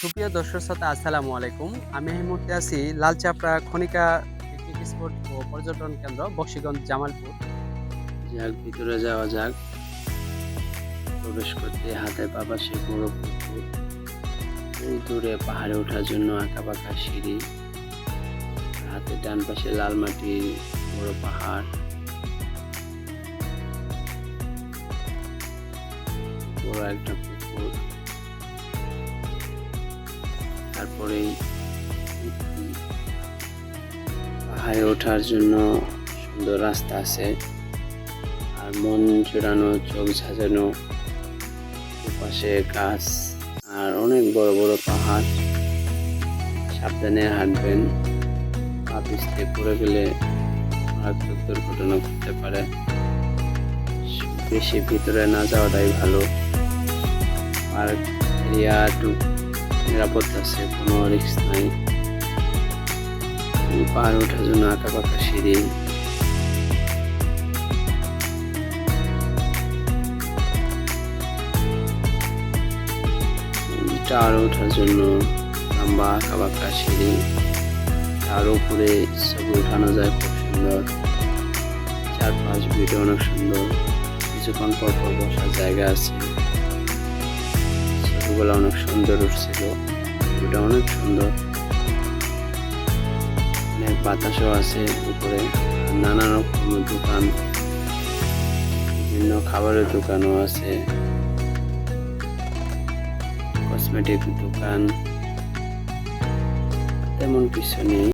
সুপ্রিয় দর্শক শ্রোতা আসসালামু আলাইকুম। আমি এই মুহূর্তে আছি লালচাপড়া খনিকা পিকনিক স্পট ও পর্যটন কেন্দ্র বকশীগঞ্জ জামালপুর। যাক ভিতরে যাওয়া যাক। প্রবেশ করতে হাতে পা পাশে বড় পুকুর, ওই দূরে পাহাড়ে ওঠার জন্য আঁকাবাঁকা সিঁড়ি, হাতে ডান পাশে লাল মাটির বড় পাহাড়, বড় একটা পুকুর, তারপরেই পাহাড়ে ওঠার জন্য সুন্দর রাস্তা আছে, আর মন জোড়ানো চোখ ঝাঁঝানো পাশে গাছ আর অনেক বড় বড় পাহাড়। সাবধানে হাঁটবেন, পা পিছলে পড়ে গেলে মারাত্মক দুর্ঘটনা ঘটতে পারে। বেশি ভিতরে না যাওয়াটাই ভালো। পার্ক এরিয়াটুক নিরাপদ আছে, কোনো রিস্ক নাই। পাহাড় ওঠার জন্য আঁকাবাঁকা সিঁড়ি, টাওয়ার ওঠার জন্য লম্বা আঁকাবাঁকা সিঁড়ি, তার উপরে ছবি উঠানো যায় খুব সুন্দর। চারপাশ ভিডিও অনেক সুন্দর, কিছুক্ষণ পর পর বসার জায়গা আছে। ছবিগুলো অনেক সুন্দর উঠছিল, ছবিটা অনেক সুন্দর। অনেক বাতাসও আছে উপরে, নানা রকম দোকান, বিভিন্ন খাবারের দোকানও আছে, কসমেটিক দোকান, তেমন কিছু নেই।